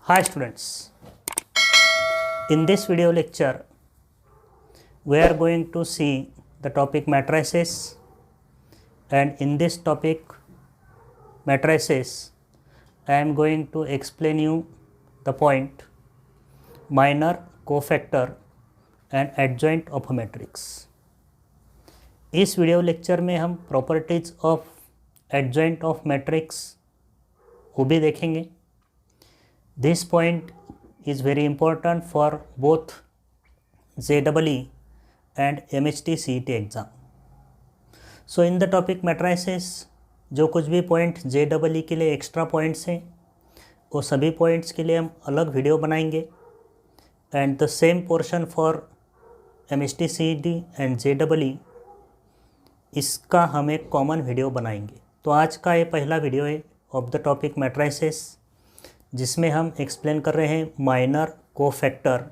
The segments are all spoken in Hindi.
Hi students, in this video lecture we are going to see the topic matrices, and in this topic matrices I am going to explain you the point minor, cofactor and adjoint of a matrix. इस वीडियो लेक्चर में हम properties of adjoint of matrix वो भी देखेंगे. This point is very important for both JEE and MHT CET exam. So in the topic matrices, जो कुछ भी पॉइंट JEE के लिए एक्स्ट्रा पॉइंट्स हैं वो सभी पॉइंट्स के लिए हम अलग वीडियो बनाएंगे, and the same portion for MHT CET and JEE इसका हम एक कॉमन वीडियो बनाएंगे. तो आज का ये पहला वीडियो है ऑफ द टॉपिक मैट्रिसेस, जिसमें हम एक्सप्लेन कर रहे हैं minor, cofactor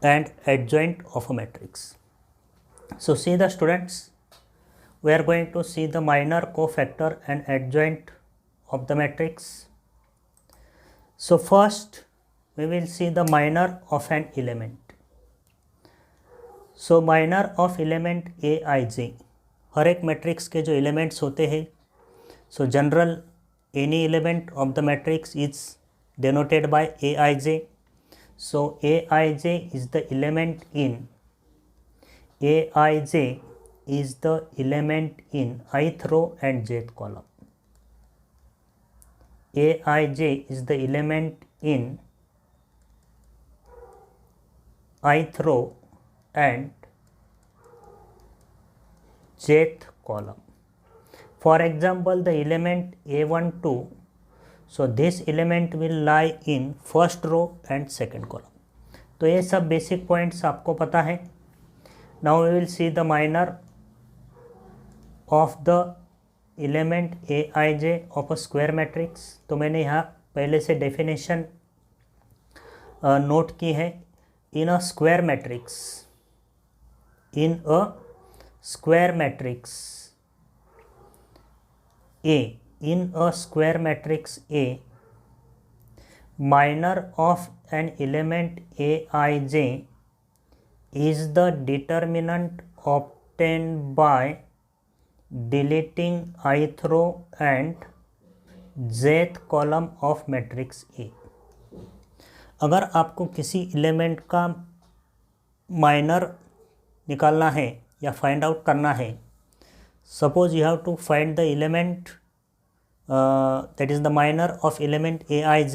and adjoint of a matrix. So see the students, we are going to see the minor, cofactor and adjoint of the matrix. So first we will see the minor of an element. So minor of element Aij, हर एक मैट्रिक्स के जो एलिमेंट्स होते हैं, so general any element of the matrix is denoted by Aij. So Aij is the element in ith row and jth column. Aij is the element in ith row and jth column. For example, the element A12, so this element will lie in first row and second column. तो ये सब बेसिक पॉइंट्स आपको पता है. Now we will see the minor of the element Aij of a square matrix. तो मैंने यहाँ पहले से डेफिनेशन नोट की है. In a square matrix, in a square matrix A, minor of an element Aij is the determinant obtained by deleting ith row and jth column of matrix A. अगर आपको किसी एलिमेंट का माइनर निकालना है या फाइंड आउट करना है, suppose you have to find the element that is the minor of element Aij,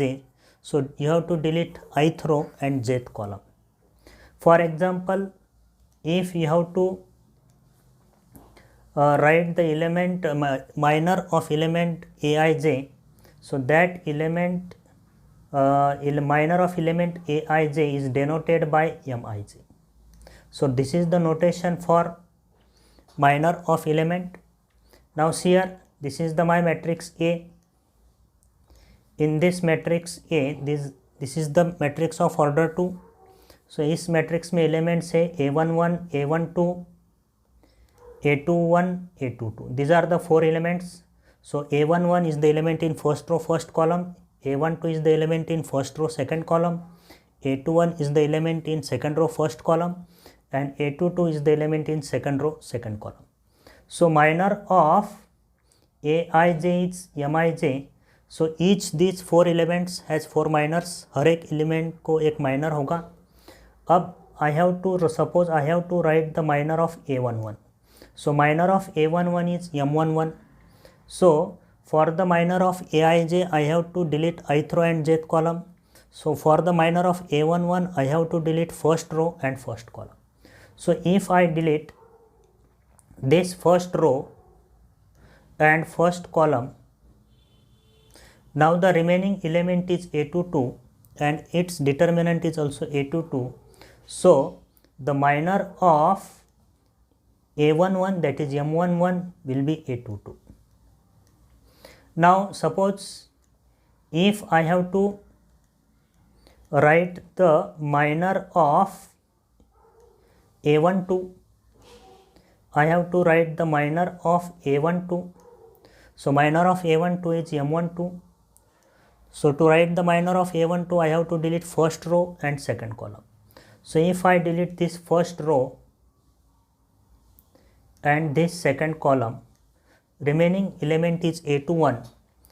so you have to delete ith row and jth column. For example, if you have to write the element minor of element Aij, so that element minor of element Aij is denoted by Mij. So this is the notation for minor of element. Now see here, this is the my matrix A. In this matrix A, this is the matrix of order 2. So इस matrix में elements है A11, A12, A21, A22. These are the four elements. So A11 is the element in first row, first column. A12 is the element in first row, second column. A21 is the element in second row, first column. And A22 is the element in second row, second column. So minor of Aij is Mij. So each these four elements has four minors. हर एक एलिमेंट को एक माइनर होगा. अब I have to suppose I have to write the minor of A11. So minor of A11 is M11. So for the minor of Aij I have to delete ith row and jth column. So for the minor of A11 I have to delete first row and first column. So if I delete this first row and first column, now the remaining element is A22 and its determinant is also A22. So the minor of A11, that is M11, will be A22. Now suppose if I have to write the minor of A12, I have to write the minor of A12. So minor of A12 is M12. So to write the minor of A12, I have to delete first row and second column. So if I delete this first row and this second column, remaining element is A21.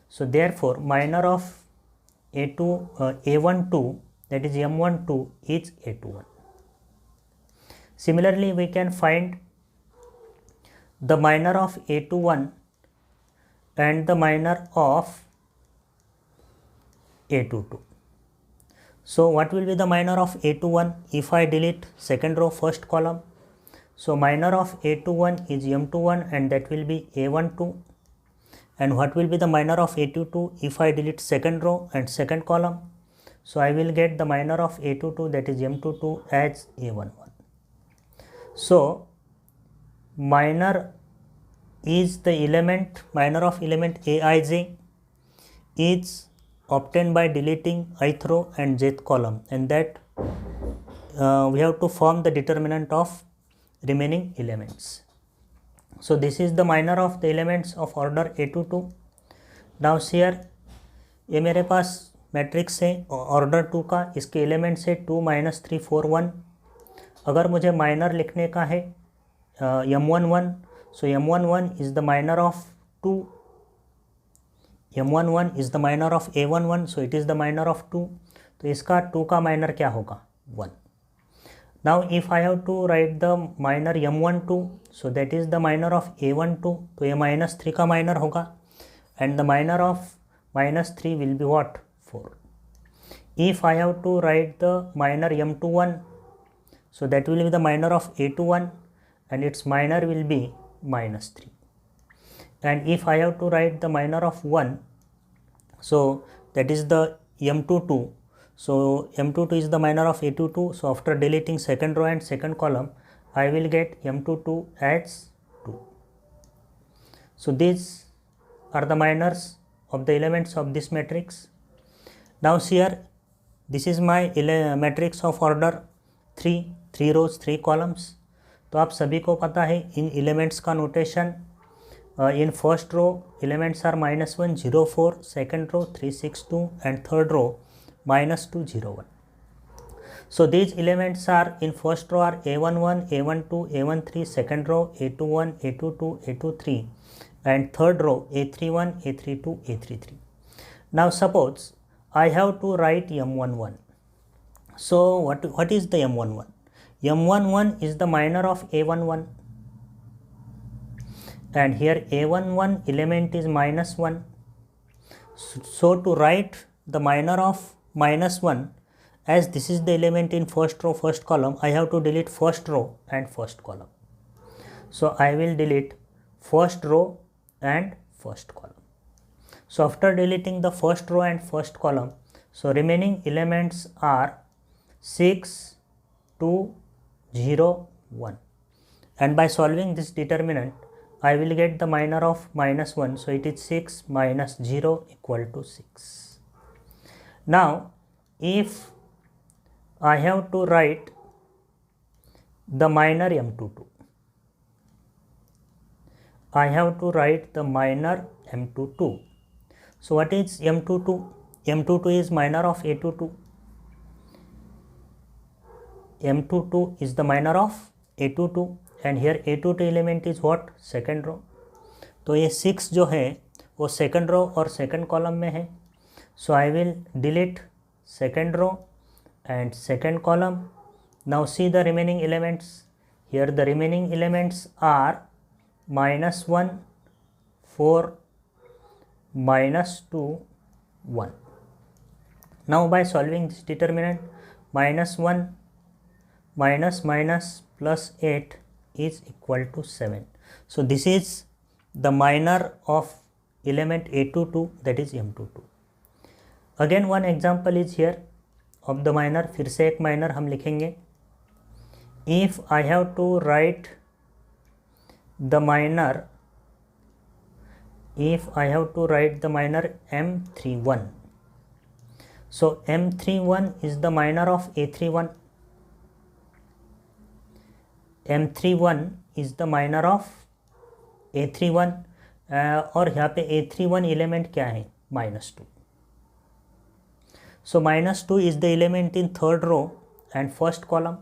So therefore minor of A12, that is M12, is A21. Similarly, we can find the minor of A21 and the minor of A22. So what will be the minor of A21 if I delete second row first column? So minor of A21 is M21 and that will be A12. And what will be the minor of A22 if I delete second row and second column? So I will get the minor of A22, that is M22, as A11. So minor is the element, minor of element Aij is obtained by deleting ith row and jth column, and that we have to form the determinant of remaining elements. So this is the minor of the elements of order A22. Now here ये मेरे पास मैट्रिक्स है ऑर्डर 2 का, इसके एलिमेंट्स है 2, -3, 4, 1. अगर मुझे माइनर लिखने का है M11, so M11 is the minor of 2. M11 is the minor of A11, so it is the minor of 2. तो इसका 2 का माइनर क्या होगा? 1. Now if I have to write the minor M12, so that is the minor of A12, तो ये -3 का माइनर होगा, and the minor of -3 will be what? 4. If I have to write the minor M21, so that will be the minor of A21 and its minor will be -3. And if I have to write the minor of 1, so that is the M22. So M22 is the minor of A22. So after deleting second row and second column, I will get M22 as 2. So these are the minors of the elements of this matrix. Now here, this is my matrix of order 3 rows 3 columns. तो आप सभी को पता है इन एलिमेंट्स का notation. In first row elements are -1, 0, 4, second row 3, 6, 2 and third row -2, 0, 1. So these elements are in first row are A11, A12, A13, second row A21, A22, A23 and third row A31, A32, A33. Now suppose I have to write M11. So what is the M11? M11 is the minor of A11. And here A11 element is -1. So to write the minor of -1, as this is the element in first row first column, I have to delete first row and first column. So I will delete first row and first column. So after deleting the first row and first column, so remaining elements are 6, 2, 0, 1. And by solving this determinant, I will get the minor of -1. So it is 6 minus 0 equal to 6. Now if I have to write the minor M22, I have to write the minor M22. So what is M22? M22 is minor of A22. M22 is the minor of A22 and here A22 element is what? Second row. तो ये 6 जो है वो second row और second column में है. So I will delete second row and second column. Now see the remaining elements. Here the remaining elements are -1, 4, -2, 1. Now by solving this determinant, -1 minus plus 8 is equal to 7. So this is the minor of element A22, that is M22. Again one example is here of the minor. फिर से एक minor हम लिखेंगे. If I have to write the minor, if I have to write the minor M31, so M31 is the minor of A31. M31 is the minor of A31 और यहाँ पे A31 एलिमेंट क्या है? -2. So minus 2 is the element in third row and first column.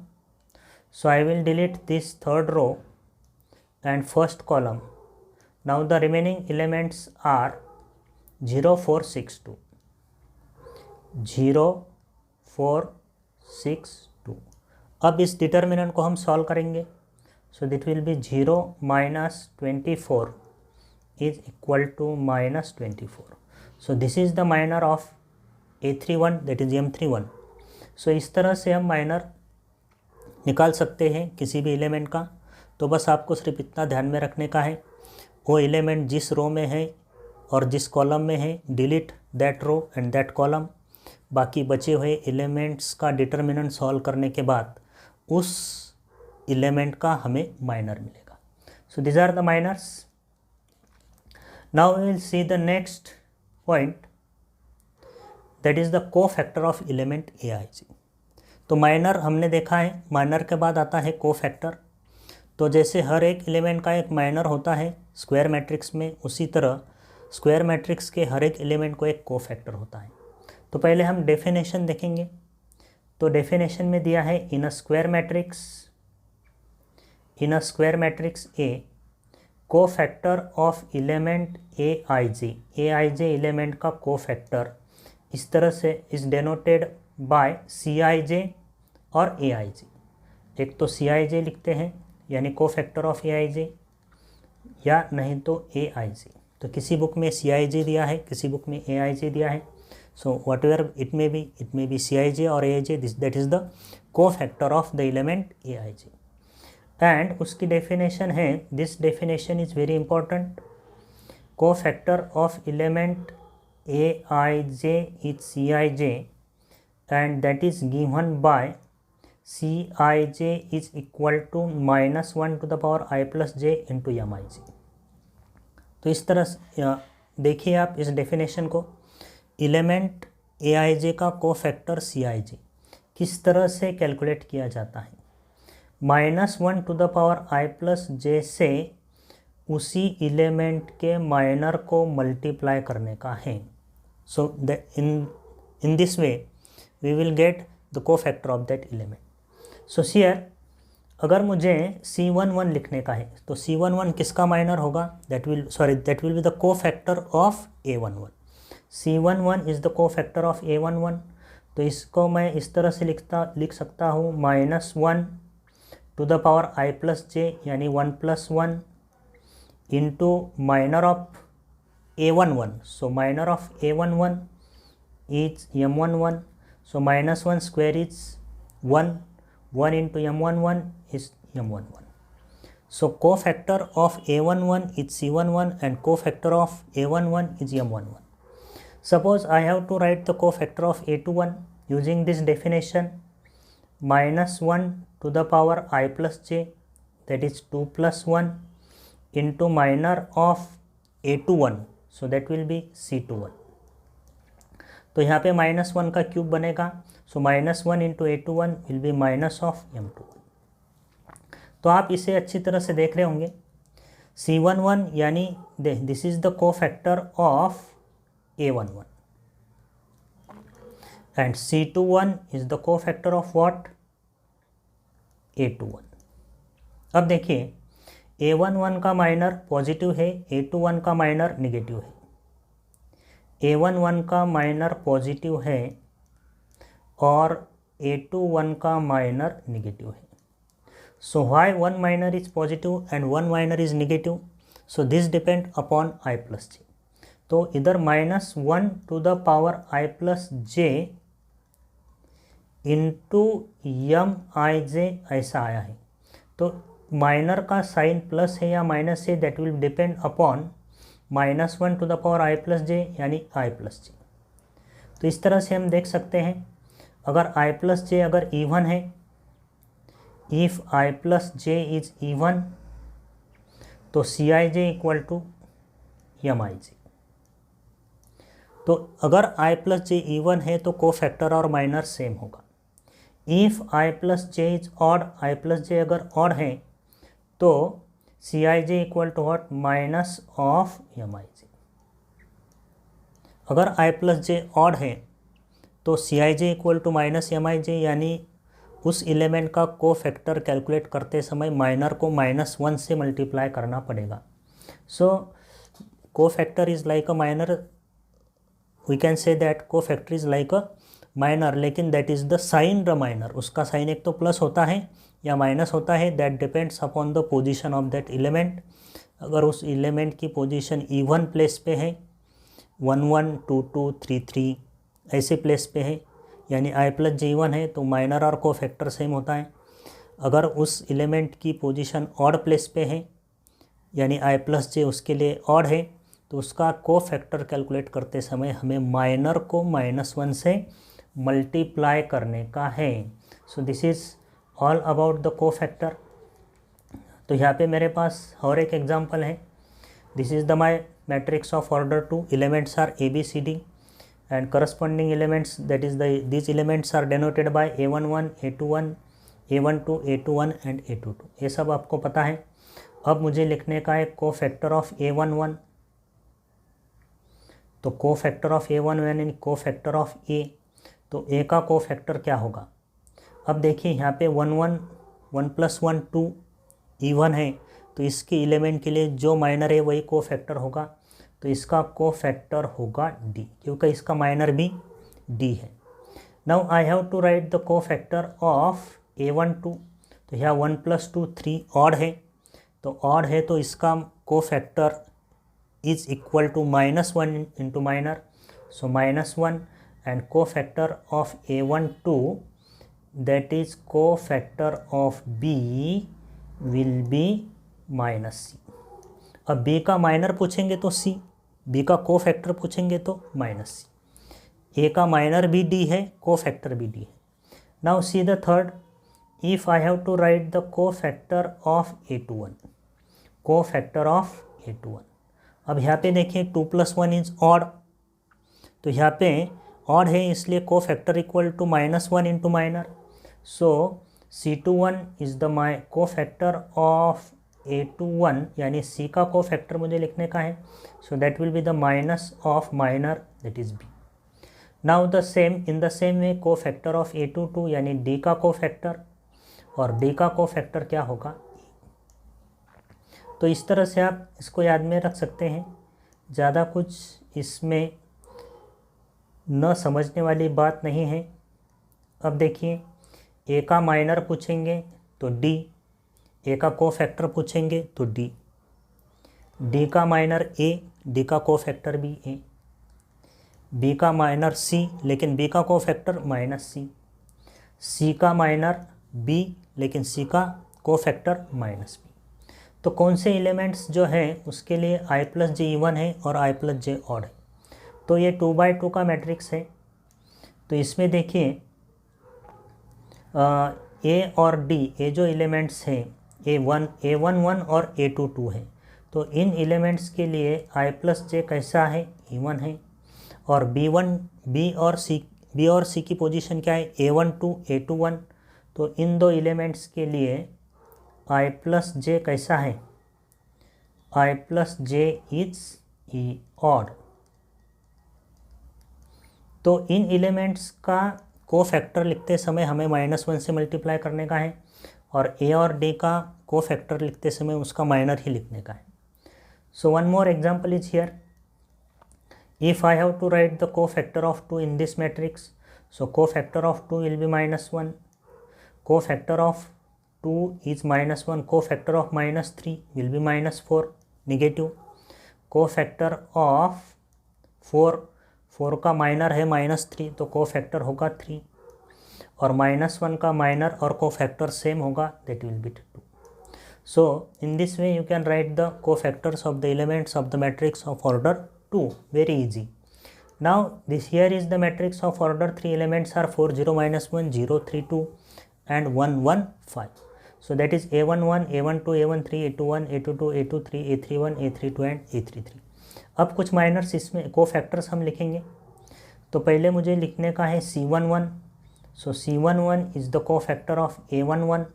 So I will delete this third row and first column. Now the remaining elements are 0, 4, 6, 2. 0, 4, 6, 2. अब इस डिटर्मिनेंट को हम सॉल्व करेंगे. So that will be 0 minus 24 is equal to minus 24. So this is the minor of A31, that is M31. So इस तरह से हम माइनर निकाल सकते हैं किसी भी एलिमेंट का. तो बस आपको सिर्फ इतना ध्यान में रखने का है, वो एलिमेंट जिस रो में है और जिस कॉलम में है, delete that row and that column. बाकी बचे हुए एलिमेंट्स का डिटर्मिनेंट सॉल्व करने के बाद उस एलिमेंट का हमें माइनर मिलेगा. So this are the minors. Now we will see the next point, that is the cofactor of element AIJ. तो माइनर हमने देखा है, माइनर के बाद आता है कोफैक्टर. तो जैसे हर एक एलिमेंट का एक माइनर होता है स्क्वायर मैट्रिक्स में, उसी तरह स्क्वायर मैट्रिक्स के हर एक एलिमेंट को एक कोफैक्टर होता है. तो पहले हम डेफिनेशन देखेंगे. तो डेफिनेशन में दिया है in a square matrix A, cofactor of element AIJ element का कोफैक्टर इस तरह से इज डेनोटेड बाय CIJ और AIJ. एक तो CIJ लिखते हैं यानी कोफैक्टर ऑफ AIJ, या नहीं तो AIJ. तो किसी बुक में CIJ दिया है, किसी बुक में AIJ दिया है. So whatever it may be CIJ or AIJ, that is the cofactor of the element AIJ. And उसकी definition है, this definition is very important. Cofactor of element AIJ is CIJ, and that is given by CIJ is equal to minus 1 to the power I plus j into MIJ. तो इस तरह देखिए आप इस डेफिनेशन को, एलिमेंट AIJ का कोफैक्टर CIJ किस तरह से कैलकुलेट किया जाता है. -1 to the power I plus J से उसी एलिमेंट के माइनर को मल्टीप्लाई करने का है. So in this way we will get the cofactor of that element. So here अगर मुझे C11 लिखने का है तो C11 किसका माइनर होगा, that will be the cofactor of A11. C11 is the cofactor of A11. तो इसको मैं इस तरह से लिख सकता हूँ -1 to the power I plus J यानी 1 + 1 into minor of A11. So minor of A11 is M11. So -1 square is 1 into M11 is M11. So cofactor of A11 is C11 and cofactor of A11 is M11. Suppose I have to write the cofactor of A21 using this definition, -1 to the power I plus j, that is 2 + 1 into minor of A21, so that will be C21. तो यहाँ पे -1 का क्यूब बनेगा. सो -1 into A21 will be minus of M21. तो आप इसे अच्छी तरह से देख रहे होंगे. C11 यानी this is the cofactor of A11 and C21 is the cofactor of what, A21. अब देखिए A11 का माइनर पॉजिटिव है, A21 का माइनर निगेटिव है. A11 का माइनर पॉजिटिव है और A21 का माइनर निगेटिव है. So why one minor is positive and one minor is negative? So this depend upon I plus j. तो इधर -1 to the power I plus j into MIJ ऐसा आया है. तो माइनर का साइन प्लस है या माइनस है, that will depend upon -1 to the power I plus j यानी I plus j. तो इस तरह से हम देख सकते हैं, अगर I plus j अगर इवन है, if I plus j is even, तो CIJ इक्वल टू MIJ. तो अगर I plus j इवन है तो कोफैक्टर और माइनर सेम होगा. if I plus j is odd, I plus j अगर ऑड है तो CIJ equal to what, minus of MIJ. अगर I plus j ऑड है तो Cij equal to minus Mij, यानी उस एलिमेंट का को फैक्टर कैलकुलेट करते समय माइनर को -1 से मल्टीप्लाई करना पड़ेगा. So cofactor is like a minor, we can say that cofactor is like a minor, लेकिन that is the sign the minor. उसका साइन एक तो प्लस होता है या माइनस होता है, that depends upon the position of that element. अगर उस एलिमेंट की पोजीशन इवन प्लेस पे है, 1 1 2 2 3 3 ऐसे प्लेस पे है, यानी i प्लस जे इवन है, तो माइनर और को फैक्टर सेम होता है. अगर उस एलिमेंट की पोजीशन ऑड प्लेस पे है, यानी i प्लस जे उसके लिए ऑड है, तो उसका को फैक्टर कैलकुलेट करते समय हमें माइनर को -1 से मल्टीप्लाई करने का है. So this is all about the cofactor. तो यहाँ पे मेरे पास और एक एग्जांपल है. This is the my matrix of order 2. Elements are ABCD and corresponding elements, that is these elements are denoted by A11, A21, A12, A21 and A22. ये सब आपको पता है. अब मुझे लिखने का है को फैक्टर ऑफ A11. तो को फैक्टर ऑफ A11 यानी को फैक्टर ऑफ A. तो A का को फैक्टर क्या होगा? अब देखिए यहाँ पे 1 1 1 + 1 2 इवन है, तो इसके एलिमेंट के लिए जो माइनर है वही को फैक्टर होगा. तो इसका को फैक्टर होगा D, क्योंकि इसका माइनर भी D है. Now I have to write the cofactor of A12. तो यहाँ 1 + 2 3 ऑड है, तो ऑड है तो इसका cofactor is equal to -1 into minor, so -1. And cofactor of A12, that is cofactor of B will be -C. अब B का माइनर पूछेंगे तो C, B का को फैक्टर पूछेंगे तो -C. A का माइनर भी D है, को फैक्टर भी D है. Now see the third. If I have to write the cofactor of A21, cofactor of A21. अब यहाँ पे देखिए 2 + 1 इज ऑड, तो यहाँ पे ऑड है इसलिए cofactor equal to -1 into minor. So C21 is the my cofactor of A21, यानी C का को फैक्टर मुझे लिखने का है. सो that will be the minus of minor, that is B. Now the same in the same way को फैक्टर ऑफ A22 यानी D का को फैक्टर, और D का को फैक्टर क्या होगा? तो इस तरह से आप इसको याद में रख सकते हैं. ज़्यादा कुछ इसमें न समझने वाली बात नहीं है. अब देखिए A का माइनर पूछेंगे तो D, A का को फैक्टर पूछेंगे तो D, D का माइनर A, D का को फैक्टर भी A, B का माइनर C, लेकिन B का को फैक्टर -C, C का माइनर B, लेकिन C का को फैक्टर -B. तो कौन से एलिमेंट्स जो हैं उसके लिए i + j इवन है और i + j ऑड है. तो ये 2x2 का मैट्रिक्स है. तो इसमें देखिए A और D, ये जो एलिमेंट्स हैं A11 और A22 है. तो इन एलिमेंट्स के लिए i + j कैसा है? इवन है. और B और C की पोजीशन क्या है? A12 A21. तो इन दो एलिमेंट्स के लिए i + j कैसा है? i + j is odd. तो इन एलिमेंट्स का को फैक्टर लिखते समय हमें -1 से मल्टीप्लाई करने का है, और A और D का को फैक्टर लिखते समय उसका माइनर ही लिखने का है. So one more example is here. If I have to write the cofactor of 2 in this matrix, so cofactor of 2 will be -1, को फैक्टर ऑफ 2 इज -1, को factor of -3 will be -4 negative, को फैक्टर ऑफ 4 का माइनर है -3, तो को फैक्टर होगा 3, और -1 का माइनर और को फैक्टर सेम होगा, that will be 2. So in this way you can write the cofactors of the elements of the matrix of order 2. Very easy. Now this here is the matrix of order 3. Elements are 4 0 -1 0 3 2 and 1 1 5. So that is A11, A12, A13, A21, A22, A23, A31, A32 and A33. अब कुछ माइनर्स इसमें को फैक्टर्स हम लिखेंगे. तो पहले मुझे लिखने का है C11. So C11 is the cofactor of A11.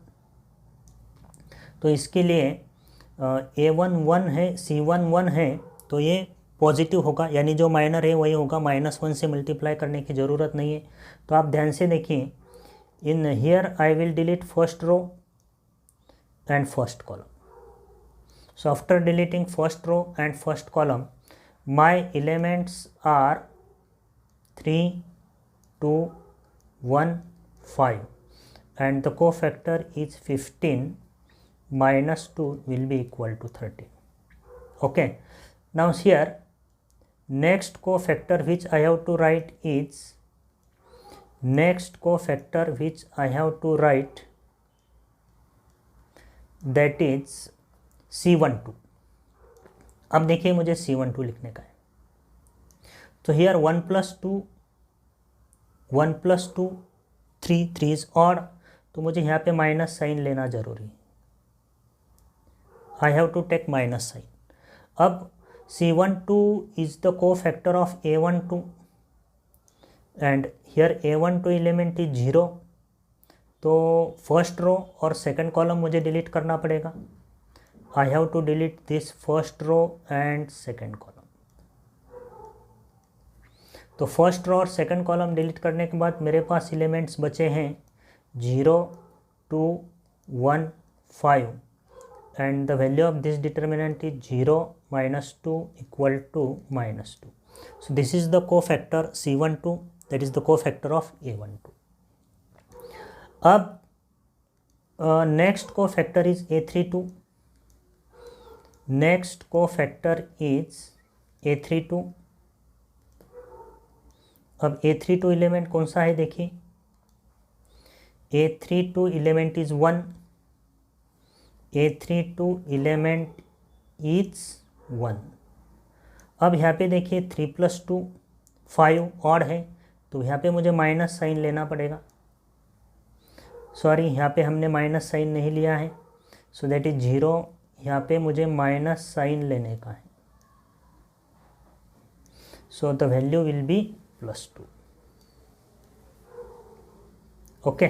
तो इसके लिए A11 है, C11 है, तो ये पॉजिटिव होगा, यानी जो माइनर है वही होगा, -1 से मल्टीप्लाई करने की ज़रूरत नहीं है। तो आप ध्यान से देखिए, in here I will delete first row and first column. So after deleting first row and first column, my elements are 3, 2, 1, 5 and the cofactor is 15 minus 2 will be equal to 13. Okay, now here next cofactor which I have to write is, that is C12. अब देखिए मुझे C12 लिखने का है, तो हियर 1 + 2 3 इज ऑड, तो मुझे यहाँ पे माइनस साइन लेना जरूरी है. I have to take minus sign. अब C12 is the cofactor of A12 and here A12 element is 0, तो फर्स्ट रो और सेकंड कॉलम मुझे डिलीट करना पड़ेगा. I have to delete this first row and second column. तो फर्स्ट रो और सेकंड कॉलम डिलीट करने के बाद मेरे पास एलिमेंट्स बचे हैं 0, 2, 1, 5 and the value of this determinant is 0, -2 equal to -2. So this is the cofactor C12, that is the cofactor of A12. अब next cofactor is A32. Next cofactor is A32. अब A32 एलिमेंट कौन सा है देखिए, A32 element is 1. A32 element is 1. अब यहाँ पे देखिए 3 + 2 5 ऑड है, तो यहाँ पे मुझे माइनस साइन लेना पड़ेगा. सॉरी, यहाँ पे हमने माइनस साइन नहीं लिया है, सो दैट इज 0. यहाँ पे मुझे माइनस साइन लेने का है, so the value will be +2. Okay,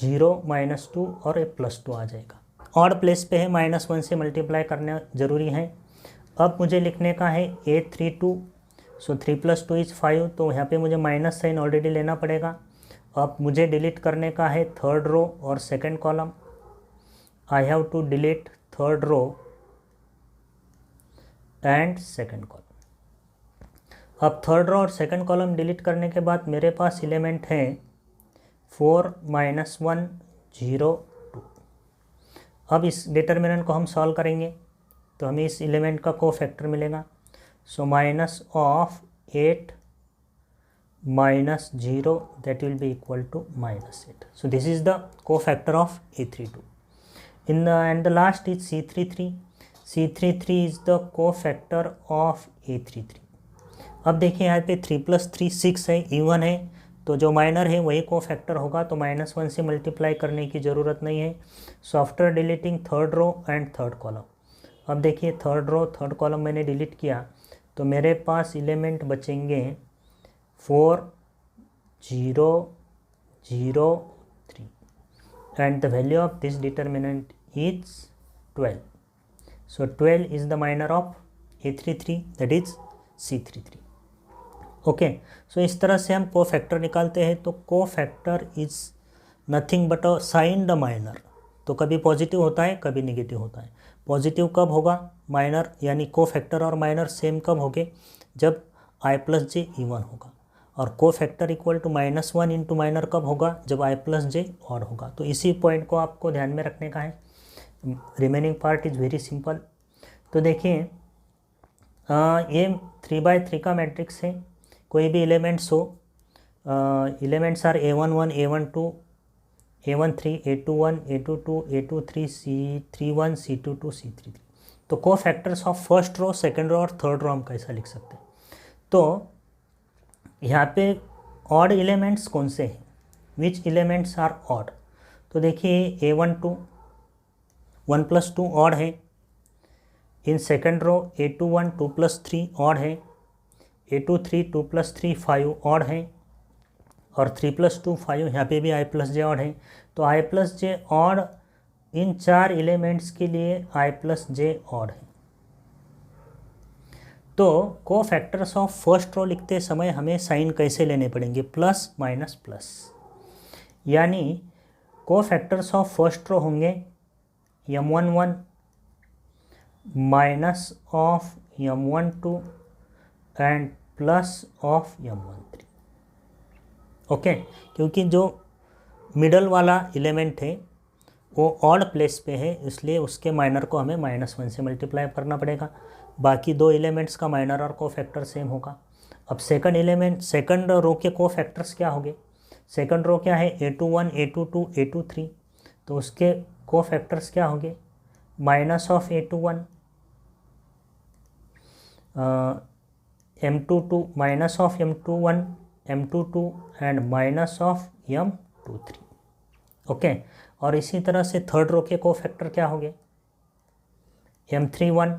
0, -2 और +2 आ जाएगा. ऑड प्लेस पे है, -1 से मल्टीप्लाई करना जरूरी है. अब मुझे लिखने का है A32, सो 3 + 2 इज 5, तो यहाँ पे मुझे माइनस साइन ऑलरेडी लेना पड़ेगा. अब मुझे डिलीट करने का है थर्ड रो और second column. I have to delete third row and second column. अब थर्ड रो और सेकंड कॉलम डिलीट करने के बाद मेरे पास एलिमेंट है 4, -1, 0, 2. अब इस डिटर्मिनेंट को हम सॉल्व करेंगे तो हमें इस एलिमेंट का कोफैक्टर मिलेगा. सो -8 -0 that will be equal to -8. So this is the cofactor of A32. And the last is C33. C33 is the cofactor of A33. अब देखिए यहाँ पे 3 + 3 6 है, इवन है, तो जो माइनर है वही कोफैक्टर होगा, तो -1 से मल्टीप्लाई करने की ज़रूरत नहीं है. So after deleting third row and third column, अब देखिए थर्ड रो थर्ड कॉलम मैंने डिलीट किया, तो मेरे पास एलिमेंट बचेंगे 4, 0, 0, 3 and the value of this determinant is 12. So 12 is the minor of A33, that is C33. Okay, so इस तरह से हम कोफैक्टर निकालते हैं. तो cofactor is nothing but a sign the minor. तो कभी पॉजिटिव होता है, कभी नेगेटिव होता है. पॉजिटिव कब होगा, माइनर यानी कोफैक्टर और माइनर सेम कब होंगे, जब I + j इवन होगा. और cofactor equal to -1 into minor कब होगा, जब I + j ऑड होगा. तो इसी पॉइंट को आपको ध्यान में रखने का है. Remaining part is very simple. तो देखिए ये 3/3 का मैट्रिक्स है. कोई भी एलिमेंट्स हो, elements are A11, A12, A13, A21, A22, A23, C31, C22, C33. तो cofactors of first row, second row और थर्ड रो हम कैसा लिख सकते हैं. तो यहाँ पे ऑड एलिमेंट्स कौन से हैं, विच एलिमेंट्स आर ऑड. तो देखिए A12 1 + 2 ऑड है. In second row A21 2 + 3 odd है. A23 2 + 3 5 ऑड है. और 3 + 2 5, यहाँ पे भी I + j ऑड है. तो I + j ऑड इन चार एलिमेंट्स के लिए I + j ऑड है. तो को फैक्टर्स ऑफ फर्स्ट रो लिखते समय हमें साइन कैसे लेने पड़ेंगे, प्लस माइनस प्लस, यानी को फैक्टर्स ऑफ फर्स्ट रो होंगे m11 minus of m12 and plus of m13। Okay, क्योंकि जो मिडल वाला एलिमेंट है वो ऑड प्लेस पे है, इसलिए उसके माइनर को हमें -1 से मल्टीप्लाई करना पड़ेगा। बाकी दो एलिमेंट्स का माइनर और को फैक्टर सेम होगा। अब सेकंड रो के को फैक्टर्स क्या होंगे, सेकंड रो क्या है, a21 a22 a23, तो उसके को फैक्टर्स क्या होंगे, minus of a21 m22 minus of m21 m22 and minus of m23। Okay, और इसी तरह से थर्ड रो के को फैक्टर क्या होंगे, m31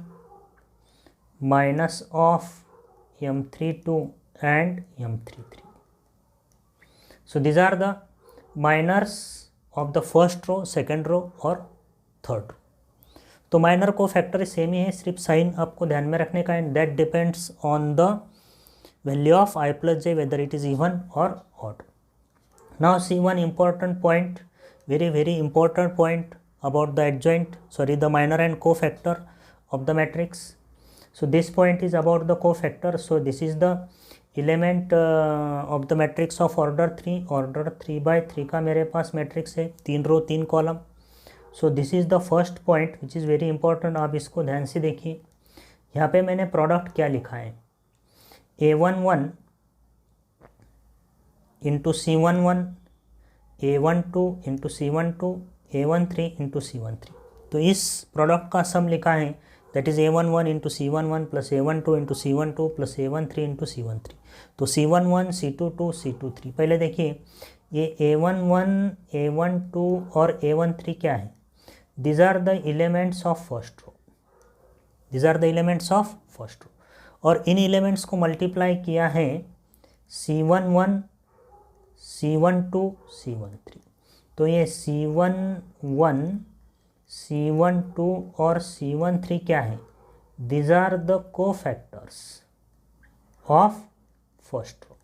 minus of m32 and m33। So these are the minors of the first row, second row और थर्ड रो। तो माइनर को फैक्टर सेम ही है, सिर्फ साइन आपको ध्यान में रखने का है। That depends on the value of i plus j whether it is even or odd. Now see one important point, very important point about the the minor and cofactor of the matrix. So this point is about the cofactor. So this is the element of the matrix of order 3, order 3/3 का मेरे पास matrix है, 3 रो 3 column. So this is the first point which is very important। आप इसको ध्यान से देखिए, यहाँ पे मैंने प्रोडक्ट क्या लिखा है, a11 into c11, a12 into c12, a13 into c13। तो इस प्रोडक्ट का सम लिखा है, that is a11 into c11 plus a12 into c12 plus a13 into c13। तो c11 c22 c23। पहले देखिए ये a11 a12 और a13 क्या है, these are the elements of first row, these are the elements of first row. और इन एलिमेंट्स को मल्टीप्लाई किया है c11 c12 c13। तो ये c11 c12 और c13 क्या है, these are the cofactors of first row.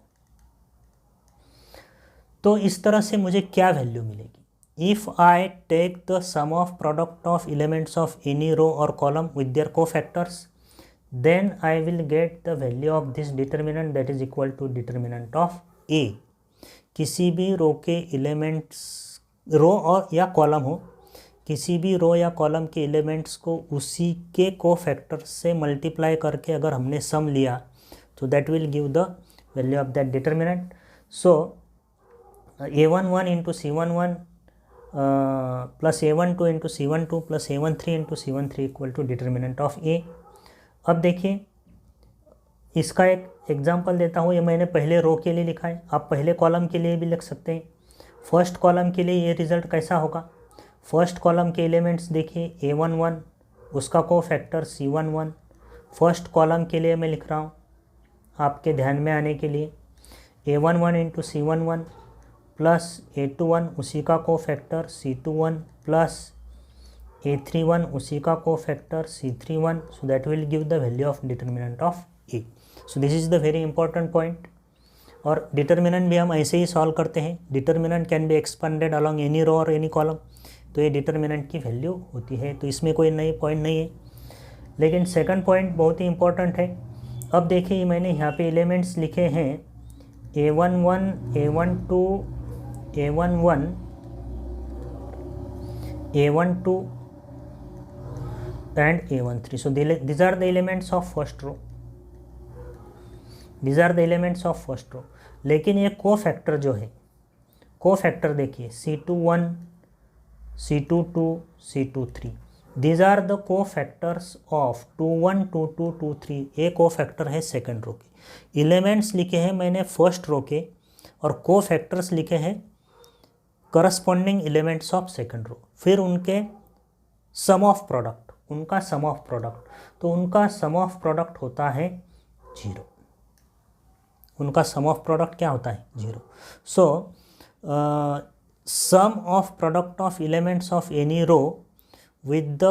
तो इस तरह से मुझे क्या वैल्यू मिलेगी, if I take the sum of product of elements of any row or column with their cofactors, then I will get the value of this determinant that is equal to determinant of A. किसी भी रो के एलिमेंट्स, रो और या कॉलम हो, किसी भी रो या कॉलम के एलिमेंट्स को उसी के को फैक्टर से मल्टीप्लाई करके अगर हमने सम लिया तो that will give the value of that determinant. So a11 into c11 plus a12 into c12 plus a13 into c13 equal to determinant of A. अब देखिए इसका एक एग्जांपल देता हूँ, ये मैंने पहले रो के लिए लिखा है, आप पहले कॉलम के लिए भी लिख सकते हैं। फर्स्ट कॉलम के लिए ये रिज़ल्ट कैसा होगा, फर्स्ट कॉलम के एलिमेंट्स देखिए a11, उसका को फैक्टर c11। फर्स्ट कॉलम के लिए मैं लिख रहा हूँ आपके ध्यान में आने के लिए, a11 into c11 plus a21 उसी का को फैक्टर c21 प्लस a31 उसी का cofactor c31। So that will give the value of determinant of A. So this is the very important point. और डिटर्मिनेंट भी हम ऐसे ही सॉल्व करते हैं, determinant can be expanded along any row और एनी कॉलम, तो ये डिटर्मिनेंट की वैल्यू होती है, तो इसमें कोई नई पॉइंट नहीं है। लेकिन सेकंड पॉइंट बहुत ही इंपॉर्टेंट है। अब देखिए मैंने यहाँ पे एलिमेंट्स लिखे हैं a11 a12 a11 a12 and a13। so these are the elements of first row, these are the elements of first row। लेकिन ये को फैक्टर जो है, को फैक्टर देखिए c21 c22 c23, these are the को फैक्टर्स ऑफ 21 22 23। ये को फैक्टर है सेकंड रो के। एलिमेंट्स लिखे हैं मैंने फर्स्ट रो के और को फैक्टर्स लिखे हैं corresponding elements of second row, फिर उनके सम ऑफ प्रोडक्ट, उनका सम ऑफ प्रोडक्ट, तो उनका सम ऑफ प्रोडक्ट होता है 0, उनका सम ऑफ प्रोडक्ट क्या होता है 0। So sum of product of elements of any row with the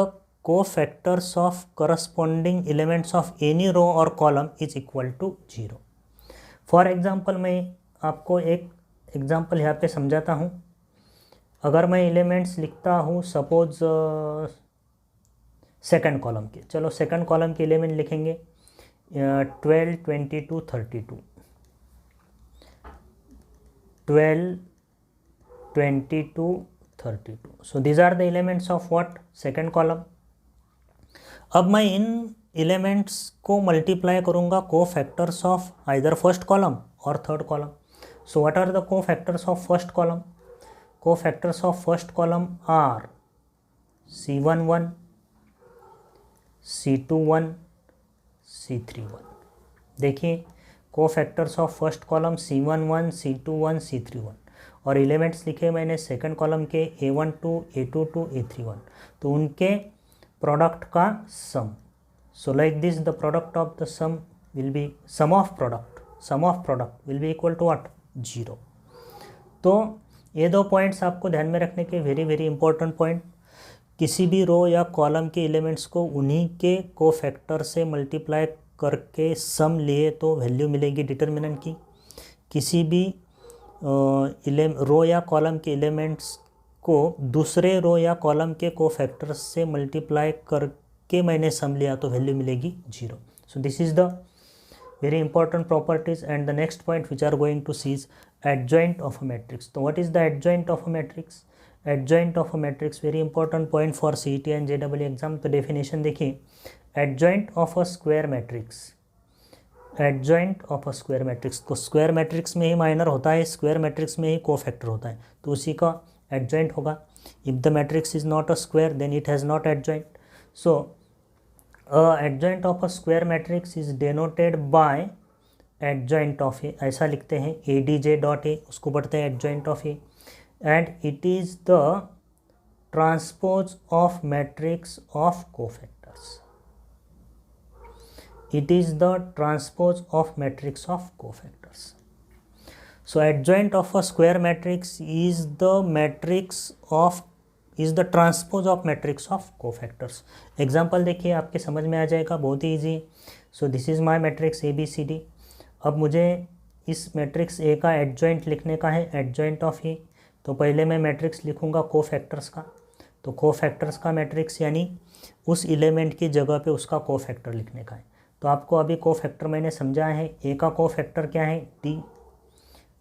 co-factors of corresponding elements of any row or column is equal to 0. For example मैं आपको एक एग्जाम्पल यहाँ पे समझाता हूँ. अगर मैं एलिमेंट्स लिखता हूँ सपोज सेकंड कॉलम के, चलो सेकंड कॉलम के एलिमेंट लिखेंगे 12, 22, 32. 12, 22, 32. So these are the elements of what? Second column. अब मैं इन एलिमेंट्स को मल्टीप्लाई करूँगा cofactors of either first column or third column. So what are the cofactors of first column? Cofactors of first column are C11, C21, C31. देखिए को factors of first column C11, C21, C31 और एलिमेंट्स लिखे मैंने सेकंड कॉलम के A12, A22, A31. तो उनके प्रोडक्ट का sum. So like this the product of the sum will be sum of product will be equal to what? 0. तो ये दो पॉइंट्स आपको ध्यान में रखने के वेरी वेरी इंपॉर्टेंट पॉइंट. किसी भी रो या कॉलम के एलिमेंट्स को उन्हीं के को फैक्टर से मल्टीप्लाई करके सम लिए तो वैल्यू मिलेगी डिटर्मिनेंट की. किसी भी रो या कॉलम के एलिमेंट्स को दूसरे रो या कॉलम के को फैक्टर्स से मल्टीप्लाई करके मैंने सम लिया तो वैल्यू मिलेगी 0. सो this is the very important properties. And the next point which are going to see is adjoint of a matrix. So what is the adjoint of a matrix? Adjoint of a matrix very important point for CET and JEE exam. तो definition देखिए, adjoint of a square matrix. adjoint of a square matrix. तो square matrix में ही minor होता है, square matrix में ही cofactor होता है, तो उसी का adjoint होगा. If the matrix is not a square then it has not adjoint. So adjoint of a square matrix is denoted by adjoint of A. ऐसा लिखते हैं ADJ डॉट A, उसको पढ़ते हैं adjoint of A. And it is the transpose of matrix of cofactors. It is the transpose of matrix of cofactors. So adjoint of a square matrix is the matrix of is the transpose of matrix of cofactors. Example देखिए आपके समझ में आ जाएगा, बहुत ही easy. So this is my matrix ABCD. अब मुझे इस मैट्रिक्स A का एडजॉइंट लिखने का है, एडजॉइंट ऑफ A. तो पहले मैं मैट्रिक्स लिखूंगा कोफैक्टर्स का. तो कोफैक्टर्स का मैट्रिक्स यानी उस एलिमेंट की जगह पे उसका कोफैक्टर लिखने का है. तो आपको अभी कोफैक्टर मैंने समझाया है. A का कोफैक्टर क्या है? D.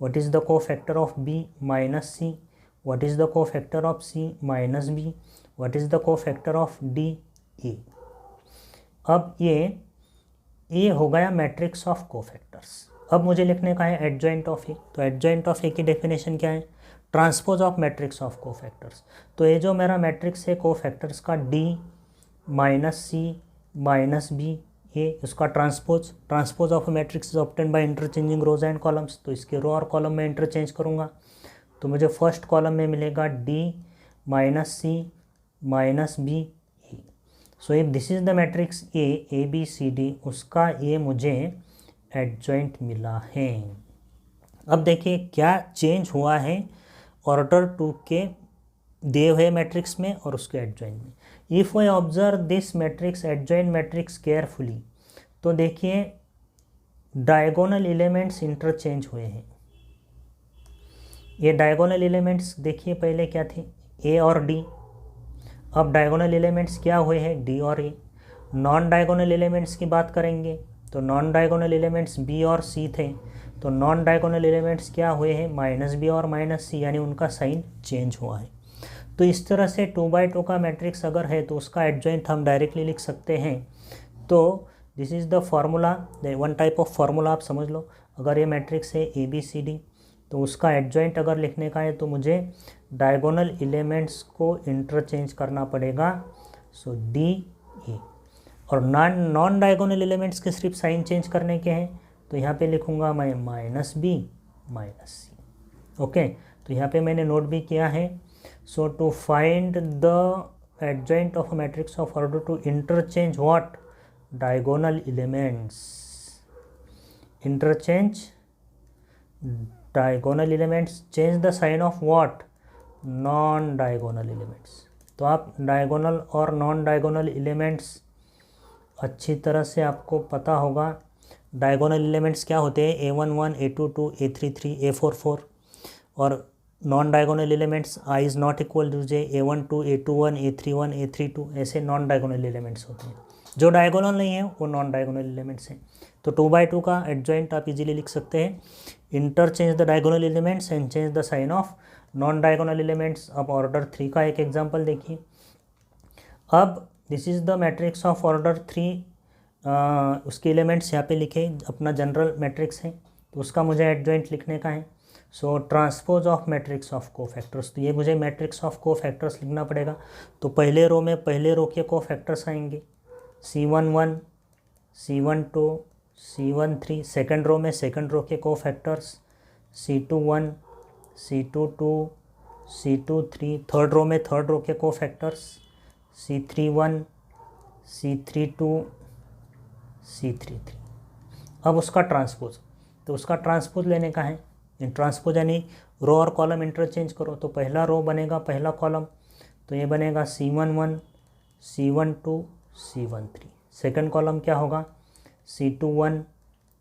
What is the cofactor of B? Minus C. What is the cofactor of C minus B? What is the cofactor of D? A. अब ये A हो गया मैट्रिक्स ऑफ कोफैक्टर्स. अब मुझे लिखने का है एडजॉइंट ऑफ A. तो एडजॉइंट ऑफ A की डेफिनेशन क्या है? Transpose of matrix of cofactors. तो ये जो मेरा मैट्रिक्स है कोफैक्टर्स का D minus C minus B, ये उसका transpose of matrix is obtain by interchanging rows and columns. तो इसके रो और कॉलम में इंटरचेंज करूँगा तो मुझे फर्स्ट कॉलम में मिलेगा D minus C minus B A. So if this is the matrix ABCD, उसका ये मुझे एडजॉइंट मिला है. अब देखिए क्या चेंज हुआ है ऑर्डर 2 के दिए हुए मैट्रिक्स में और उसके एडजॉइंट में. If we observe this matrix adjoint matrix carefully, तो देखिए डायगोनल एलिमेंट्स इंटरचेंज हुए हैं. ये डायगोनल एलिमेंट्स देखिए पहले क्या थे? A और D. अब डायगोनल एलिमेंट्स क्या हुए हैं? D और A. नॉन डायगोनल एलिमेंट्स की बात करेंगे तो नॉन डायगोनल एलिमेंट्स B और C थे. तो नॉन डायगोनल एलिमेंट्स क्या हुए हैं? माइनस B और माइनस C, यानी उनका साइन चेंज हुआ है. तो इस तरह से 2x2 का मैट्रिक्स अगर है तो उसका एडजॉइंट हम डायरेक्टली लिख सकते हैं. तो this is the formula, one type of formula आप समझ लो. अगर ये मैट्रिक्स है ABCD तो उसका एडजॉइंट अगर लिखने का है तो मुझे डायगोनल एलिमेंट्स को इंटरचेंज करना पड़ेगा. सो D A. और नॉन डायगोनल एलिमेंट्स के सिर्फ साइन चेंज करने के हैं तो यहाँ पे लिखूँगा मैं minus B minus C. Okay, तो यहाँ पे मैंने नोट भी किया है. So to find the adjoint of a matrix of order two interchange what? Diagonal elements. Interchange diagonal elements, change the sign of what? Non-diagonal elements. तो आप डायगोनल और नॉन डायगोनल एलिमेंट्स अच्छी तरह से आपको पता होगा। डायगोनल एलिमेंट्स क्या होते हैं, A11, A22, A33, A44, और non diagonal elements I is not equal to J, A12, A21, A31, A32, ऐसे नॉन डायगोनल एलिमेंट्स होते हैं। जो डायगोनल नहीं है वो नॉन डायगोनल एलिमेंट्स हैं। तो 2/2 का एडजॉइंट आप इजीली लिख सकते हैं, interchange the diagonal elements and change the sign of non diagonal elements. अब ऑर्डर 3 का एक एग्जाम्पल देखिए। अब this is the matrix of order 3, उसके एलिमेंट्स यहाँ पे लिखे, अपना जनरल मैट्रिक्स है तो उसका मुझे एडजॉइंट लिखने का है। So transpose of matrix of cofactors, तो ये मुझे मैट्रिक्स ऑफ कोफैक्टर्स लिखना पड़ेगा। तो पहले रो में पहले रो के कोफैक्टर्स आएंगे C11, C12, C13। Second row में सेकंड रो के cofactors C21, C22, C23। Third row में थर्ड रो के कोफैक्टर्स C31, C32, C33। अब उसका ट्रांसपोज, तो उसका ट्रांसपोज लेने का है। इन ट्रांसपोज यानी रो और कॉलम इंटरचेंज करो, तो पहला रो बनेगा पहला कॉलम, तो ये बनेगा C11, C12, C13। Second column क्या होगा, C21,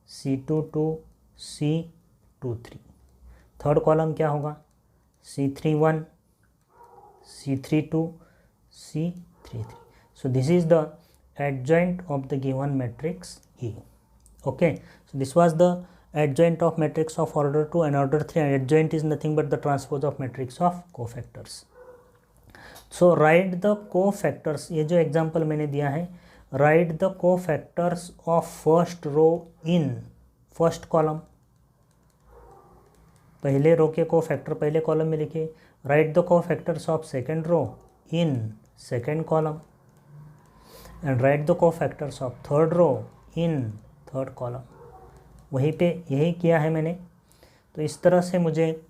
C22, C23। Third column क्या होगा, C31, C32, C33। So this is the adjoint of the given matrix E. Okay, so this was the adjoint of matrix of order 2 and order 3, and adjoint is nothing but the transpose of matrix of cofactors. So write the cofactors, ये जो example मैंने दिया है, write the cofactors of first row in first column। पहले रो के कोफैक्टर पहले कॉलम में लिखे। Write the cofactors of second row in second column, and write the cofactors of third row in third column. वहीं पे यही किया है मैंने। तो इस तरह से मुझे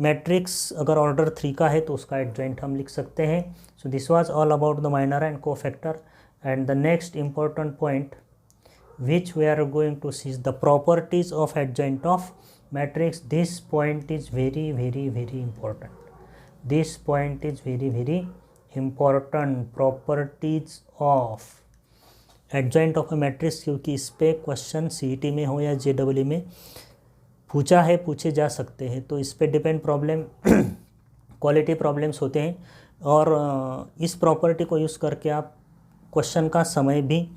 मैट्रिक्स अगर ऑर्डर 3 का है तो उसका एडजॉइंट हम लिख सकते हैं। सो this was all about the minor and cofactor, and the next important point which we are going to see is the properties of adjoint of matrix. This point is very important. This point is very important, properties of adjoint of a matrix, क्योंकि इस पे क्वेश्चन CET में हो या JEE में पूछे जा सकते हैं। तो इस पे डिपेंड प्रॉब्लम क्वालिटी प्रॉब्लम्स होते हैं, और इस प्रॉपर्टी को यूज़ करके आप क्वेश्चन का समय भी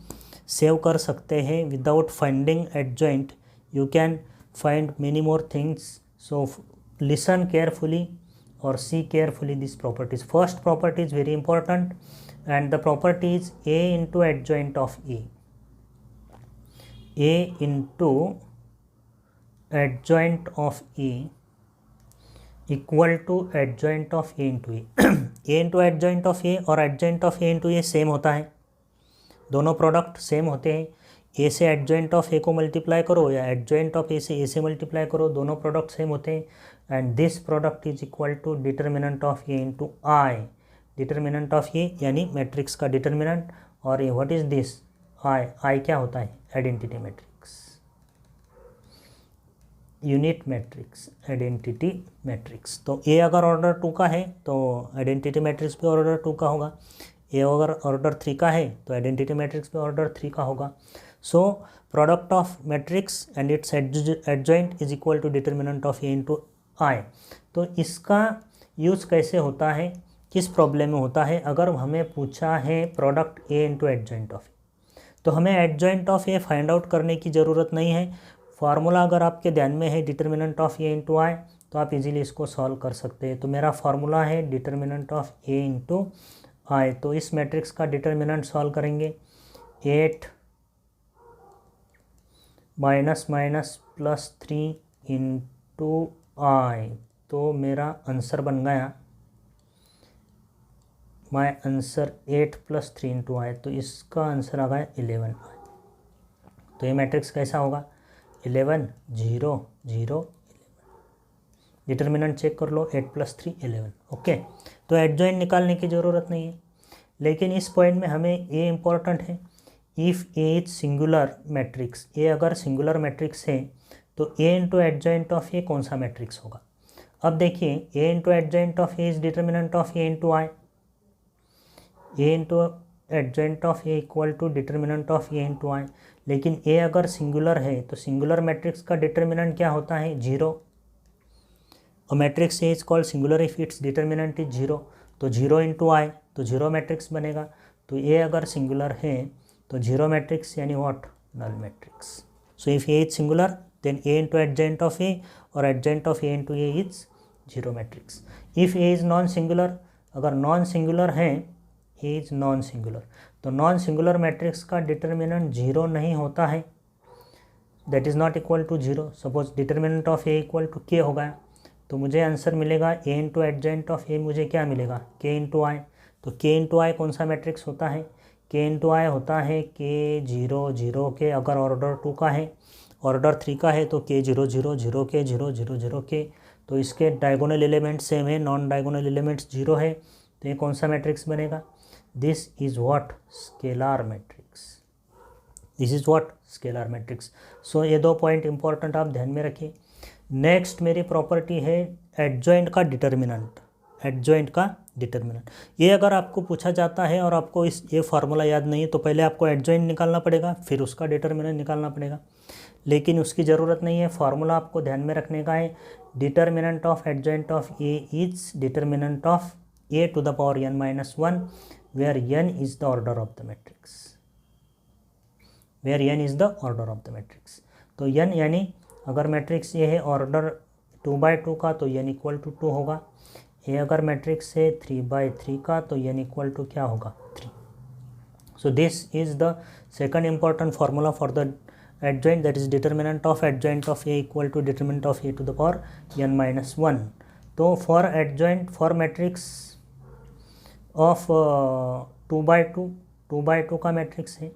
सेव कर सकते हैं। Without finding adjoint you can find many more things. So listen carefully और see carefully this properties. First property is very important, and the property is A into adjoint of E, A into adjoint of E equal to adjoint of A into E। A into adjoint of A और adjoint of A into A same होता है, दोनों प्रोडक्ट सेम होते हैं। ए से एडजॉइंट ऑफ ए को मल्टीप्लाई करो या एडजॉइंट ऑफ ए से मल्टीप्लाई करो, दोनों प्रोडक्ट सेम होते हैं। And this product is equal to determinant of A into I. Determinant of A यानी मैट्रिक्स का डिटर्मिनेंट, और ये व्हाट इज दिस आई क्या होता है, identity matrix, unit matrix, identity matrix. तो ए अगर ऑर्डर 2 का है तो आइडेंटिटी मैट्रिक्स भी ऑर्डर 2 का होगा। ए अगर ऑर्डर 3 का है तो आइडेंटिटी मैट्रिक्स भी ऑर्डर 3 का होगा। So product of matrix and its adjoint is equal to determinant of A into I. तो इसका यूज़ कैसे होता है, किस प्रॉब्लम में होता है, अगर हमें पूछा है product A into adjoint of A, तो हमें adjoint of A find out करने की ज़रूरत नहीं है। फार्मूला अगर आपके ध्यान में है determinant of A into I, तो आप इजीली इसको सॉल्व कर सकते हैं। तो मेरा फार्मूला है determinant of A into I. तो इस मैट्रिक्स का डिटर्मिनेंट सॉल्व करेंगे, 8 -3 इंटू आई, तो मेरा आंसर बन गया, माई आंसर 8 + 3 इंटू आई, तो इसका आंसर आ गया 11 आई। तो ये मैट्रिक्स कैसा होगा, 11 0 0 11। डिटर्मिनेंट चेक कर लो, 8 + 3 11। ओके, तो एडजॉइंट निकालने की ज़रूरत नहीं है, लेकिन इस पॉइंट में हमें ए इम्पॉर्टेंट है। If A is singular matrix, A अगर सिंगुलर मैट्रिक्स है तो A into adjoint of A कौन सा मैट्रिक्स होगा। अब देखिए, A into adjoint of A is determinant of A into I, A into adjoint of A equal to determinant of A into I. लेकिन ए अगर सिंगुलर है तो सिंगुलर मैट्रिक्स का डिटर्मिनेंट क्या होता है? जीरो। और matrix A is called singular if its determinant is zero, तो जीरो इंटू आई, तो जीरो मैट्रिक्स बनेगा। तो ए अगर सिंगुलर है तो जीरो मैट्रिक्स यानी what? Null matrix. So if A is singular then A into adjoint of A और adjoint of A into A is zero matrix. If A is non singular, अगर नॉन सिंगुलर है, ए इज नॉन सिंगुलर, तो नॉन सिंगुलर मैट्रिक्स का डिटर्मिनेंट जीरो नहीं होता है, that is not equal to zero. Suppose determinant of A equal to K होगा, तो मुझे आंसर मिलेगा ए इंटू एडजॉइंट ऑफ ए, मुझे क्या मिलेगा? के इंटू आई। तो के इंटू आई कौन सा मैट्रिक्स होता है? के इंटू आई होता है के जीरो जीरो के, अगर ऑर्डर 2 का है, ऑर्डर 3 का है तो K zero zero zero K zero zero zero K. तो इसके डायगोनल एलिमेंट्स सेम है, नॉन डायगोनल एलिमेंट्स जीरो है, तो ये कौन सा मैट्रिक्स बनेगा? This is what? Scalar matrix. This is what? Scalar matrix. So ये 2 पॉइंट इंपॉर्टेंट आप ध्यान में रखिए। नेक्स्ट मेरी प्रॉपर्टी है एडजॉइंट का डिटर्मिनेंट। एडजॉइंट का डिटर्मिनेंट, ये अगर आपको पूछा जाता है और आपको ये फार्मूला याद नहीं है तो पहले आपको एडजॉइंट निकालना पड़ेगा, फिर उसका डिटर्मिनेंट निकालना पड़ेगा, लेकिन उसकी ज़रूरत नहीं है। फार्मूला आपको ध्यान में रखने का है, determinant of adjoint of A is determinant of A to the power n minus 1 where n is the order of the matrix, where n is the order of the matrix. तो n यानी अगर मैट्रिक्स ये है ऑर्डर 2/2 का तो n इक्वल टू 2 होगा। ये अगर मैट्रिक्स है 3/3 का तो n इक्वल टू क्या होगा? 3। सो this is the second important formula for the adjoint, that is determinant of adjoint of a equal to determinant of a to the power n minus 1। तो for adjoint for matrix of 2/2 का मैट्रिक्स है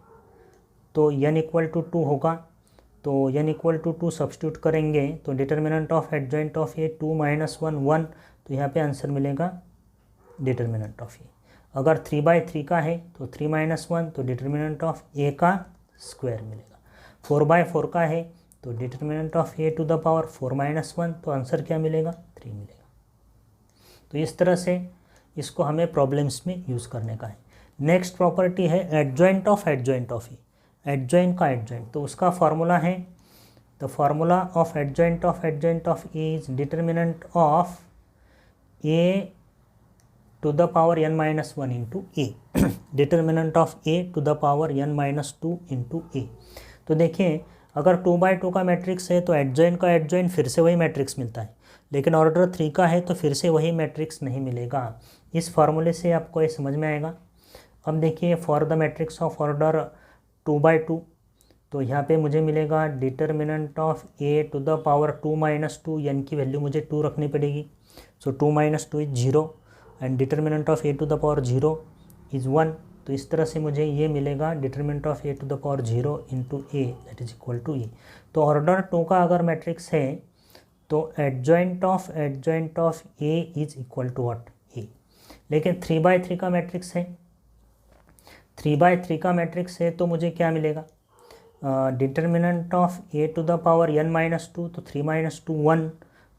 तो n इक्वल टू 2 होगा, तो n इक्वल टू 2 सब्सटीट्यूट करेंगे तो determinant of adjoint of A 2 minus 1 1, तो यहाँ पे आंसर मिलेगा डिटर्मिनेंट ऑफ ए। अगर 3/3 का है तो 3 माइनस 1, तो डिटर्मिनेंट ऑफ ए का स्क्वायर मिलेगा। 4/4 का है तो determinant of A to the power 4 minus 1, तो आंसर क्या मिलेगा? 3 मिलेगा। तो इस तरह से इसको हमें प्रॉब्लम्स में यूज़ करने का है। नेक्स्ट प्रॉपर्टी है एडजॉइंट ऑफ ए। एडजॉइंट का एडजॉइंट, तो उसका फार्मूला है, the formula of adjoint of A is determinant of A to the power n minus 1 into A, determinant of A to the power n minus 2 into A. तो देखिए अगर 2/2 का मैट्रिक्स है तो एडजॉइंट का एडजॉइंट फिर से वही मैट्रिक्स मिलता है, लेकिन ऑर्डर 3 का है तो फिर से वही मैट्रिक्स नहीं मिलेगा। इस फार्मूले से आपको ये समझ में आएगा। अब देखिए for the matrix of order 2/2, तो यहाँ पे मुझे मिलेगा determinant of A to the power 2 minus 2, n की वैल्यू मुझे 2 रखनी पड़ेगी। So 2 minus 2 is 0 and determinant of A to the power 0 is 1। तो इस तरह से मुझे ये मिलेगा determinant of A to the power 0 into A that is equal to A. तो ऑर्डर 2 का अगर मैट्रिक्स है तो adjoint of A is equal to what? A. लेकिन 3/3 का मैट्रिक्स है, 3/3 का मैट्रिक्स है तो मुझे क्या मिलेगा? Determinant of A to the power n minus 2, तो 3 minus 2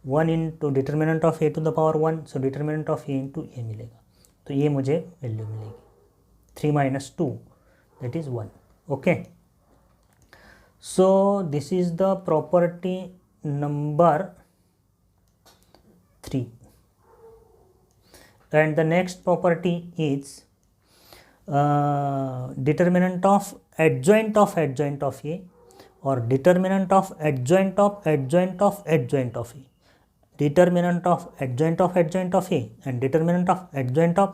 1 into determinant of A to the power 1, so determinant of A into A मिलेगा। तो ये मुझे वैल्यू मिलेगी 3 minus 2, that is 1. Okay, so this is the property number 3, and the next property is determinant of adjoint of a or determinant of adjoint of a, determinant of adjoint of a and determinant of adjoint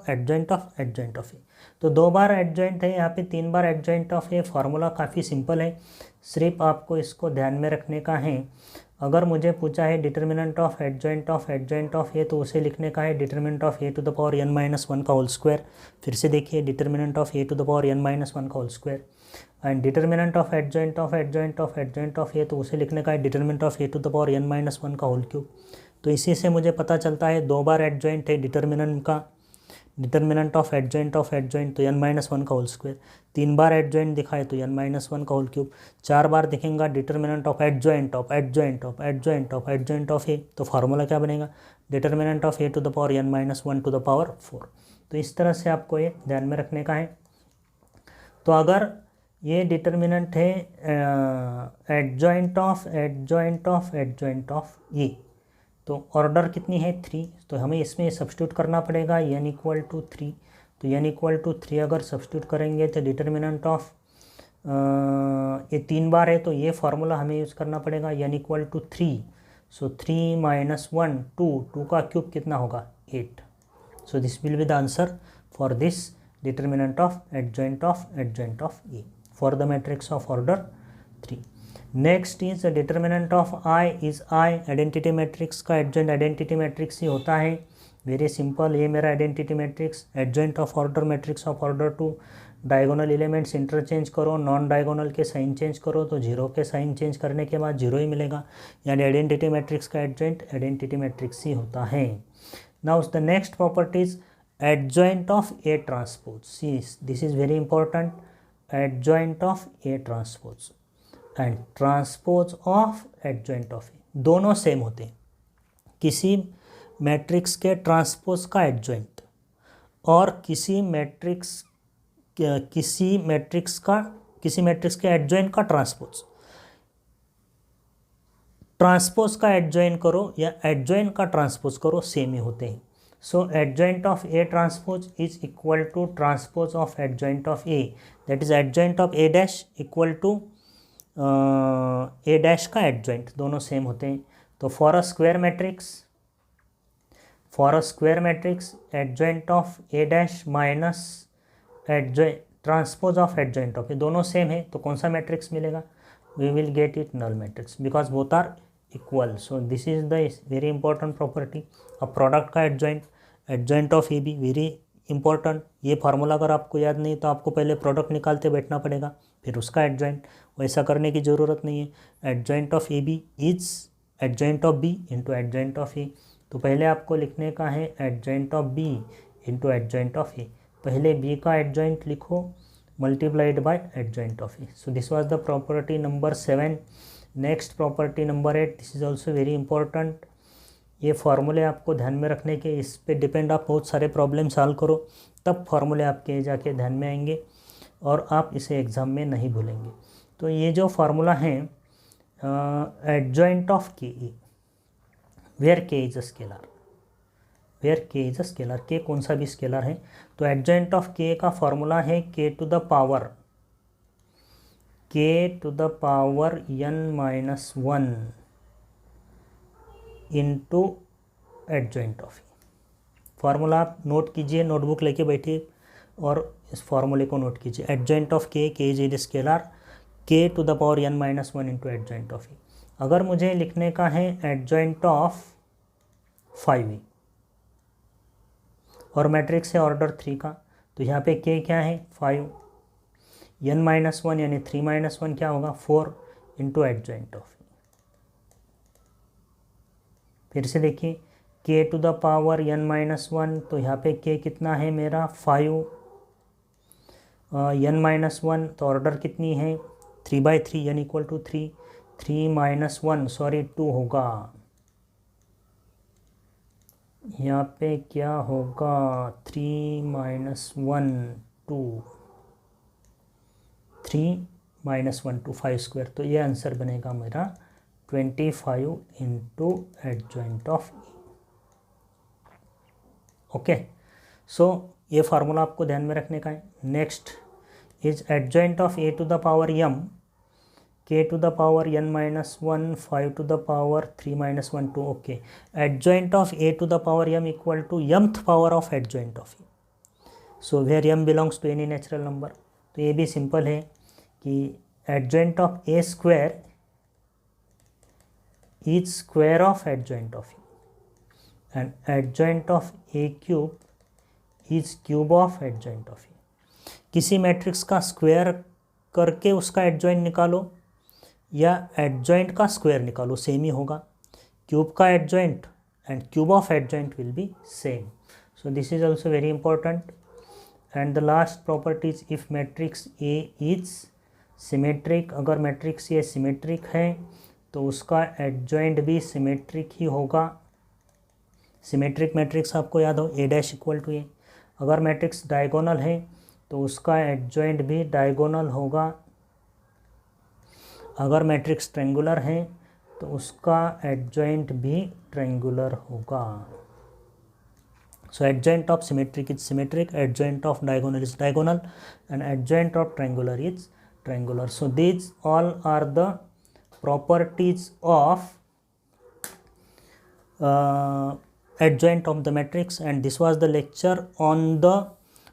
of a। तो 2 बार एडजॉइंट है, यहाँ पे 3 बार एडजॉइंट ऑफ ए। फार्मूला काफ़ी सिंपल है, सिर्फ आपको इसको ध्यान में रखने का है। अगर मुझे पूछा है determinant of adjoint of A, तो उसे लिखने का है determinant of A to the power n minus 1 का होल स्क्वायर। फिर से देखिए determinant of A to the power n minus 1 का whole square and determinant of adjoint of A, तो उसे लिखने का है determinant of A to the power n minus 1 का होल क्यूब। तो इसी से मुझे पता चलता है 2 बार एडजॉइंट है डिटर्मिनेंट का, डिटर्मिनेंट ऑफ एडजॉइंट तो n माइनस 1 का होल स्क्वायर। 3 बार एडजॉइंट दिखाए तो n माइनस 1 का होल क्यूब। 4 बार दिखेगा determinant of adjoint of A, तो फार्मूला क्या बनेगा? Determinant of A to the power n minus 1 to the power 4। तो इस तरह से आपको ये ध्यान में रखने का है। तो अगर ये डिटर्मिनेंट है एडजॉइंट ऑफ ए, तो ऑर्डर कितनी है 3, तो हमें इसमें सब्स्टिट्यूट करना पड़ेगा n इक्वल टू 3। तो n इक्वल टू 3 अगर सब्स्टिट्यूट करेंगे तो डिटर्मिनेंट ऑफ ये 3 बार है, तो ये फार्मूला हमें यूज़ करना पड़ेगा n equal to 3। So 3 minus 1 2 का क्यूब कितना होगा 8। So this will be the answer for this determinant of adjoint of A for the matrix of order 3। Next is the determinant of I is I. Identity matrix का एडजॉइंट आइडेंटिटी मैट्रिक्स ही होता है। वेरी सिंपल, ये मेरा identity matrix adjoint of order matrix of order 2। Diagonal elements interchange करो, नॉन डायगोनल के साइन चेंज करो तो जीरो के साइन चेंज करने के बाद जीरो ही मिलेगा, यानी आइडेंटिटी मैट्रिक्स का एडजॉइंट आइडेंटिटी मैट्रिक्स ही होता है। Now the next properties adjoint of A transpose. See this is very important, adjoint of A transpose and transpose of adjoint of A दोनों सेम होते हैं। किसी मैट्रिक्स के ट्रांसपोज का एडजॉइंट और किसी मैट्रिक्स के एडजॉइंट का ट्रांसपोज का एडजॉइंट करो या एडजॉइंट का ट्रांसपोज करो, सेम ही होते हैं। So adjoint of A transpose is equal to transpose of adjoint of A, that is adjoint of A dash equal to A dash का एडजॉइंट, दोनों सेम होते हैं। तो for a square matrix adjoint of A dash minus transpose of adjoint of A दोनों सेम है, तो कौन सा मैट्रिक्स मिलेगा? We will get it null matrix because both are equal. So this is the very important property. अब प्रोडक्ट का एडजॉइंट ऑफ ए भी वेरी इंपॉर्टेंट। ये फार्मूला अगर आपको याद नहीं तो आपको पहले प्रोडक्ट निकालते बैठना पड़ेगा, फिर उसका एडजॉइंट। वैसा करने की ज़रूरत नहीं है। Adjoint of A B is adjoint of B into adjoint of A. तो पहले आपको लिखने का है adjoint of B into adjoint of A. पहले बी का एडजॉइंट लिखो multiplied by adjoint of A. So this was the property number 7। Next property number 8, this is also very important. ये फार्मूले आपको ध्यान में रखने के, इस पे डिपेंड आप बहुत सारे प्रॉब्लम सॉल्व करो, तब फार्मूले आपके जाके ध्यान में आएंगे और आप इसे एग्ज़ाम में नहीं भूलेंगे। तो ये जो फार्मूला है एडजॉइंट ऑफ के ए, वेयर के इज अ स्केलर, वेयर के इज अ स्केलर, के कौन सा भी स्केलर है। तो एडजॉइंट ऑफ के का फॉर्मूला है K to the power n-1 into adjoint of A. Formula आप नोट कीजिए, नोटबुक लेके बैठिए और इस फार्मूले को नोट कीजिए। Adjoint of K is a scalar, K to the power n-1 into adjoint of A. अगर मुझे लिखने का है एडजॉइंट ऑफ 5 और मैट्रिक्स है ऑर्डर 3 का, तो यहाँ पे के क्या है 5, n-1 यानी 3-1 क्या होगा 4 इंटू एडजॉइंट ऑफ। फिर से देखिए के टू द पावर n-1, तो यहाँ पे के कितना है मेरा 5, n-1 तो ऑर्डर कितनी है 3/3 n इक्वल टू 3, 3-1 सॉरी 2 होगा। यहाँ पे क्या होगा 3-1 2, 3-1 2 5 स्क्वायर, तो ये आंसर बनेगा मेरा 25 into adjoint of A. Okay, so ये फार्मूला आपको ध्यान में रखने का है। Next is adjoint of A to the power m, k to the power n-1, 5 to the power 3-1 2। Okay, adjoint of a to the power m equal to mth power of adjoint of A. So where m belongs to any natural number. तो ये भी सिंपल है कि adjoint of a square is square of adjoint of A and adjoint of a cube is cube of adjoint of A. किसी मैट्रिक्स का स्क्वायर करके उसका एडजॉइंट निकालो या एडजॉइंट का स्क्वायर निकालो, सेम ही होगा। क्यूब का adjoint and cube of adjoint will be same. So this is also very important. And the last properties, if matrix A is symmetric, अगर मैट्रिक्स ये सिमेट्रिक है तो उसका एडजॉइंट भी सिमेट्रिक ही होगा। सिमेट्रिक मैट्रिक्स आपको याद हो ए डैश इक्वल टू ए। अगर मैट्रिक्स डायगोनल है तो उसका एडजॉइंट भी डायगोनल होगा, अगर मैट्रिक्स ट्रायंगुलर है तो उसका एडजॉइंट भी ट्रायंगुलर होगा. So adjoint of symmetric is symmetric, adjoint of diagonal is diagonal, and adjoint of triangular is triangular. So these all are the properties of adjoint of the matrix, and this was the lecture on the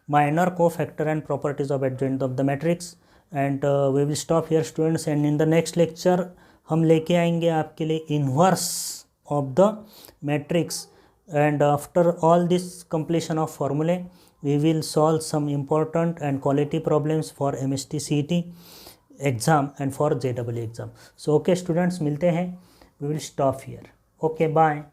minor cofactor and properties of adjoint of the matrix. And we will stop here students, and in the next lecture हम लेके आएंगे आपके लिए inverse of the matrix. And after all this completion of formulae, we will solve some important and quality problems for MST CET exam and for JEE exam. So okay students, मिलते हैं. We will stop here. Okay, bye.